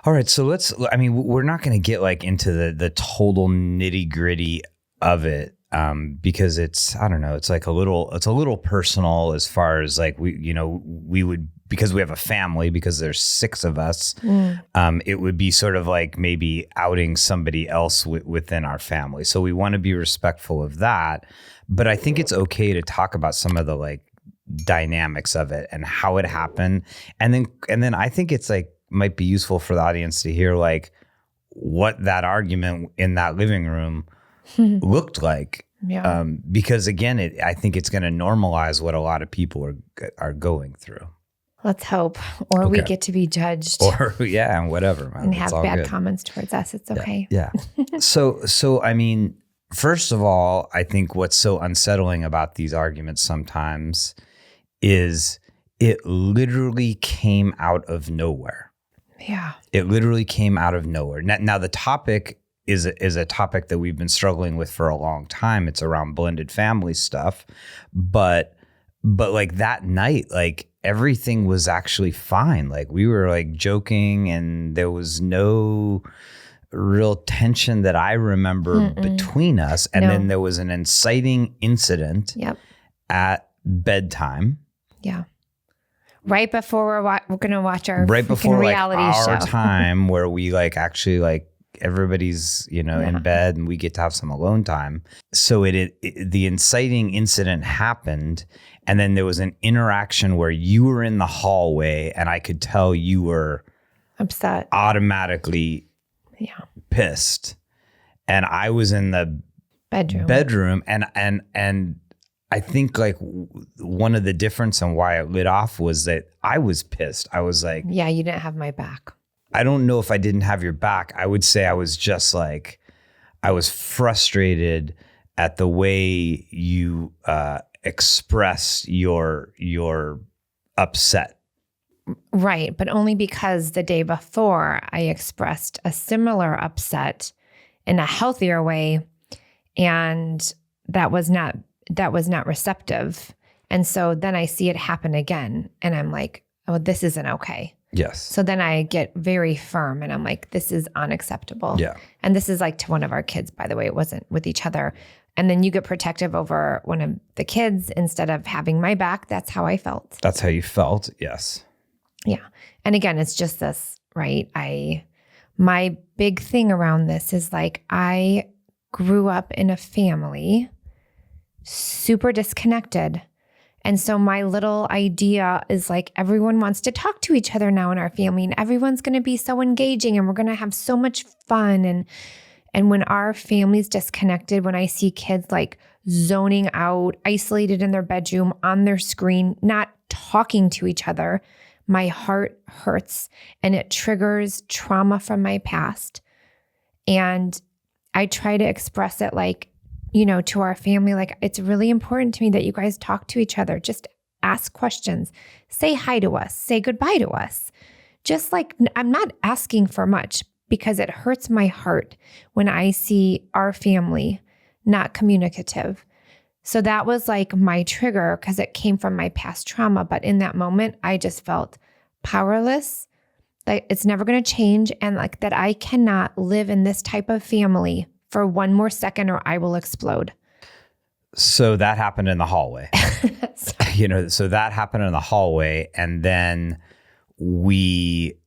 All right. So we're not going to get like into the total nitty gritty of it. Because it's, I don't know, it's a little personal as far as like we would, because we have a family, because there's 6 of us, it would be sort of like maybe outing somebody else within our family. So we want to be respectful of that. But I think it's okay to talk about some of the like dynamics of it and how it happened. And then I think it's like, might be useful for the audience to hear like what that argument in that living room looked like. Yeah. Because again, I think it's going to normalize what a lot of people are going through. Let's hope. Or we get to be judged. Or and whatever. Man. And have bad comments towards us. It's okay. Yeah. So I mean, first of all, I think what's so unsettling about these arguments sometimes is it literally came out of nowhere. Yeah. It literally came out of nowhere. Now the topic is a topic that we've been struggling with for a long time. It's around blended family stuff. But like that night, like everything was actually fine. Like we were like joking and there was no real tension that I remember between us. And then there was an inciting incident at bedtime. Yeah. Right before we're going to watch our reality show. Our time where we like actually like everybody's, in bed and we get to have some alone time. So the inciting incident happened. And then there was an interaction where you were in the hallway and I could tell you were upset, automatically pissed. And I was in the bedroom. And I think like one of the difference and why it lit off was that I was pissed. I was like, yeah, you didn't have my back. I don't know if I didn't have your back. I would say I was just like, I was frustrated at the way you expressed your upset. Right. But only because the day before I expressed a similar upset in a healthier way. And that was not receptive. And so then I see it happen again. And I'm like, oh, this isn't okay. Yes. So then I get very firm and I'm like, this is unacceptable. Yeah. And this is like to one of our kids, by the way, it wasn't with each other. And then you get protective over one of the kids instead of having my back. That's how I felt. That's how you felt. Yes. Yeah. And again, it's just this, right? My big thing around this is like, I grew up in a family super disconnected. And so my little idea is like everyone wants to talk to each other now in our family and everyone's going to be so engaging and we're going to have so much fun. And when our family's disconnected, when I see kids like zoning out, isolated in their bedroom, on their screen, not talking to each other, my heart hurts and it triggers trauma from my past. And I try to express it like, to our family, like it's really important to me that you guys talk to each other. Just ask questions, say hi to us, say goodbye to us. Just like, I'm not asking for much because it hurts my heart when I see our family not communicative. So that was like my trigger because it came from my past trauma. But in that moment, I just felt powerless, that it's never going to change. And like that I cannot live in this type of family for one more second or I will explode. So that happened in the hallway. So that happened in the hallway. And then we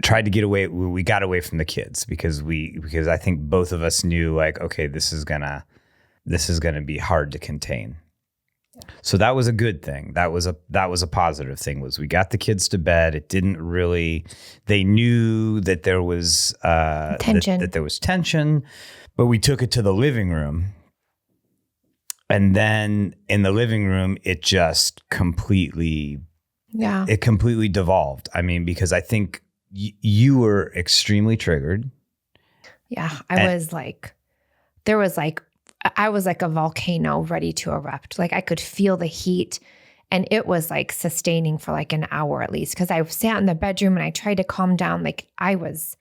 tried to get away. We got away from the kids because I think both of us knew like, okay, this is gonna be hard to contain. So that was a good thing. That was a positive thing was we got the kids to bed. It didn't really, they knew that there was tension, that there was tension, but we took it to the living room. And then in the living room, it just completely devolved. I mean, because I think you were extremely triggered. Yeah. I was like a volcano ready to erupt. Like I could feel the heat and it was like sustaining for like an hour at least. Cause I sat in the bedroom and I tried to calm down. Like I was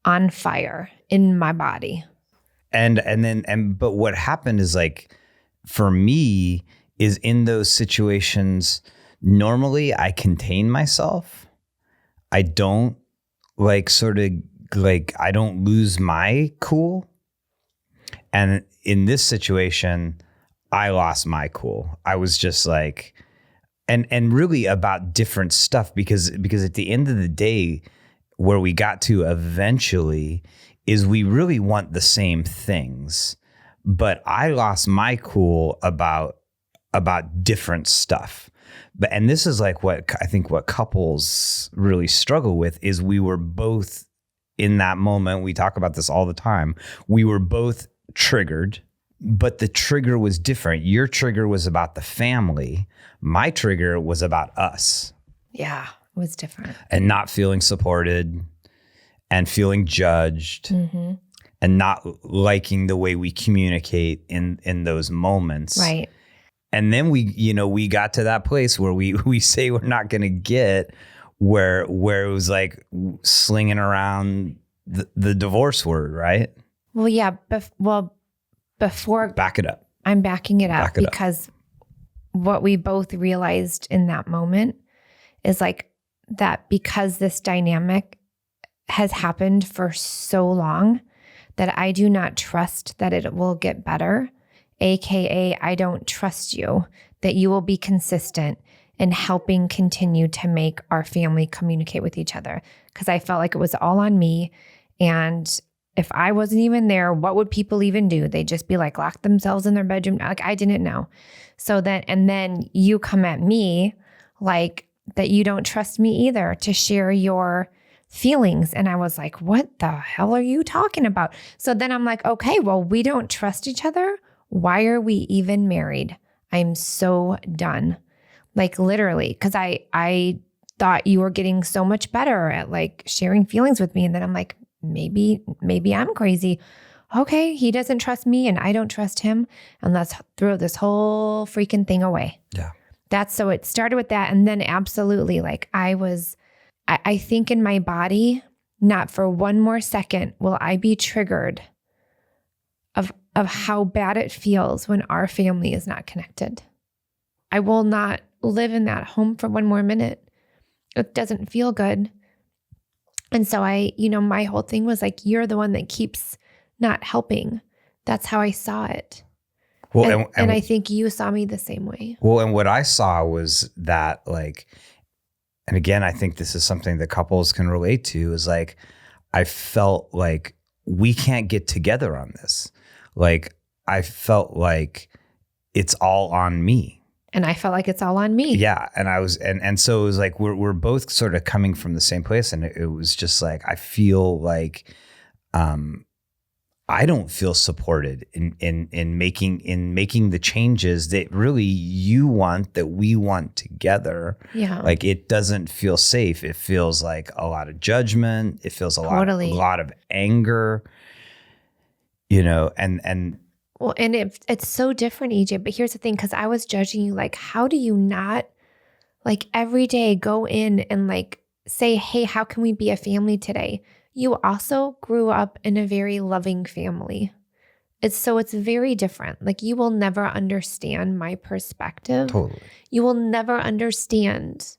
on fire in my body. But what happened is like, for me is in those situations, normally I contain myself. I don't like sort of like I don't lose my cool. And in this situation, I lost my cool. I was just like, and really about different stuff because at the end of the day, where we got to eventually is we really want the same things, but I lost my cool about different stuff. And this is like what I think what couples really struggle with is we were both in that moment. We talk about this all the time. We were both triggered, but the trigger was different. Your trigger was about the family. My trigger was about us. Yeah, it was different. And not feeling supported and feeling judged and not liking the way we communicate in those moments. Right. And then we got to that place where we say we're not going to get where it was like slinging around the divorce word, right? Well, yeah. Before back it up. I'm backing it up because what we both realized in that moment is like that because this dynamic has happened for so long that I do not trust that it will get better. AKA, I don't trust you that you will be consistent in helping continue to make our family communicate with each other. Because I felt like it was all on me. And if I wasn't even there, what would people even do? They'd just be like lock themselves in their bedroom. Like I didn't know. So then you come at me like that you don't trust me either to share your feelings. And I was like, what the hell are you talking about? So then I'm like, okay, well, we don't trust each other. Why are we even married? I'm so done. Like literally, because I thought you were getting so much better at like sharing feelings with me. And then I'm like, maybe I'm crazy. Okay, he doesn't trust me and I don't trust him. And let's throw this whole freaking thing away. Yeah. So it started with that. And then absolutely, like I think in my body, not for one more second will I be triggered of how bad it feels when our family is not connected. I will not live in that home for one more minute. It doesn't feel good. And so my whole thing was like, you're the one that keeps not helping. That's how I saw it. Well, and I think you saw me the same way. Well, and what I saw was that like, and again, I think this is something that couples can relate to is like, I felt like we can't get together on this. Like, I felt like it's all on me. And I felt like it's all on me. Yeah. And I was, and so it was like, we're both sort of coming from the same place. And it was just like, I feel like, I don't feel supported in making the changes that really you want, that we want together. Yeah. Like it doesn't feel safe. It feels like a lot of judgment. It feels a lot of anger, and well, and it's so different, EJ, but here's the thing. Cause I was judging you, like, how do you not like every day go in and like say, hey, how can we be a family today? You also grew up in a very loving family. It's very different. Like you will never understand my perspective. Totally. You will never understand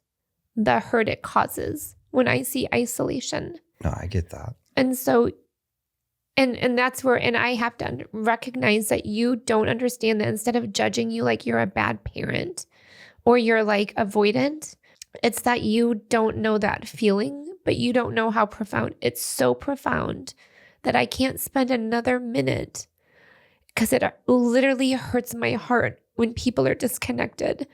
the hurt it causes when I see isolation. No, I get that. And so, and that's where, and I have to recognize that you don't understand that instead of judging you like you're a bad parent or you're like avoidant, it's that you don't know that feeling, but you don't know how profound. It's so profound that I can't spend another minute because it literally hurts my heart when people are disconnected.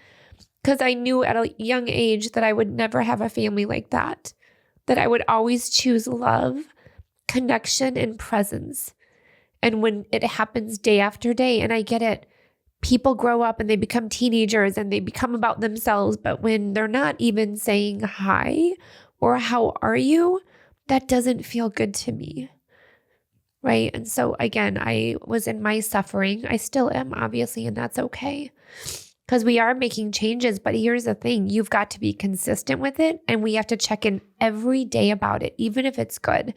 Because I knew at a young age that I would never have a family like that I would always choose love, connection, and presence. And when it happens day after day, and I get it, people grow up and they become teenagers and they become about themselves. But when they're not even saying hi or how are you, that doesn't feel good to me. Right. And so again, I was in my suffering. I still am, obviously, and that's okay. Because we are making changes. But here's the thing. You've got to be consistent with it. And we have to check in every day about it, even if it's good.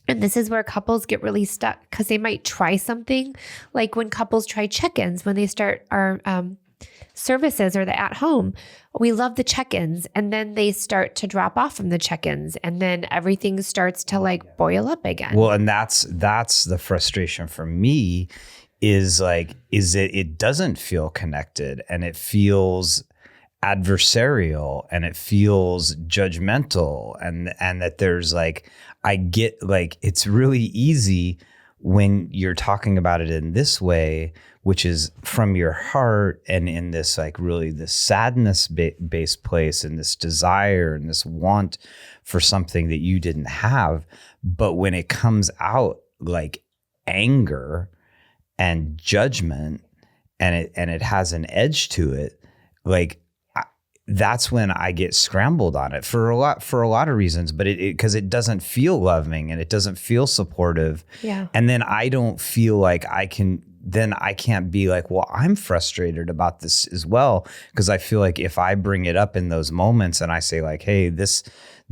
And this is where couples get really stuck because they might try something like when couples try check-ins, when they start our services or the at home, we love the check-ins, and then they start to drop off from the check-ins, and then everything starts to like boil up again. Well, and that's the frustration for me is that it doesn't feel connected, and it feels adversarial, and it feels judgmental, and that there's like, I get like, it's really easy when you're talking about it in this way, which is from your heart and in this like really this sadness based place and this desire and this want for something that you didn't have. But when it comes out like anger and judgment, and it has an edge to it, like that's when I get scrambled on it for a lot of reasons, but because it doesn't feel loving and it doesn't feel supportive. Yeah. And then I don't feel like I can't be like, well, I'm frustrated about this as well. Because I feel like if I bring it up in those moments and I say like, hey, this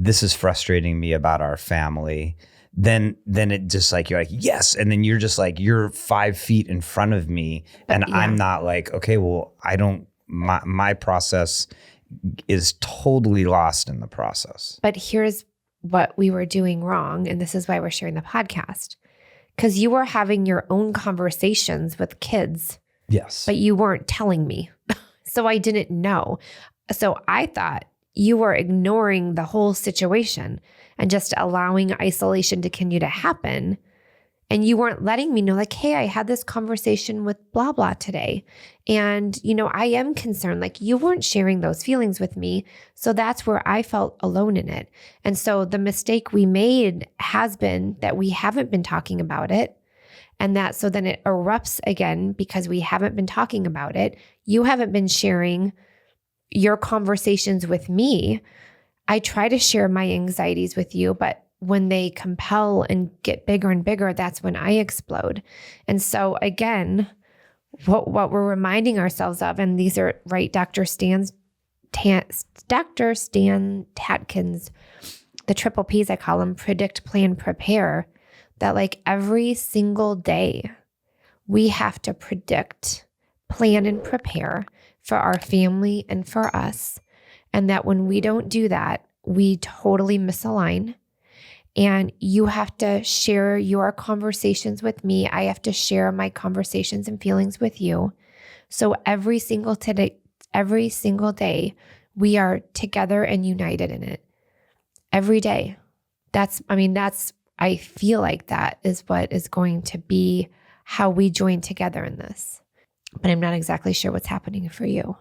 is frustrating me about our family, then it just like, you're like, yes. And then you're just like, you're 5 feet in front of me. And yeah. I'm not like, okay, well, my process is totally lost in the process. But here's what we were doing wrong. And this is why we're sharing the podcast. Because you were having your own conversations with kids. Yes. But you weren't telling me. So I didn't know. So I thought you were ignoring the whole situation and just allowing isolation to continue to happen. And you weren't letting me know like, hey, I had this conversation with blah, blah today. And, I am concerned. Like you weren't sharing those feelings with me. So that's where I felt alone in it. And so the mistake we made has been that we haven't been talking about it. And so then it erupts again because we haven't been talking about it. You haven't been sharing your conversations with me. I try to share my anxieties with you, but when they compel and get bigger and bigger, that's when I explode. And so again, what we're reminding ourselves of, and these are right, Dr. Stan Tatkin's, the triple Ps, I call them, predict, plan, prepare, that like every single day we have to predict, plan, and prepare for our family and for us. And that when we don't do that, we totally misalign. And you have to share your conversations with me. I have to share my conversations and feelings with you. So every single day, we are together and united in it. Every day. I feel like that is what is going to be how we join together in this. But I'm not exactly sure what's happening for you.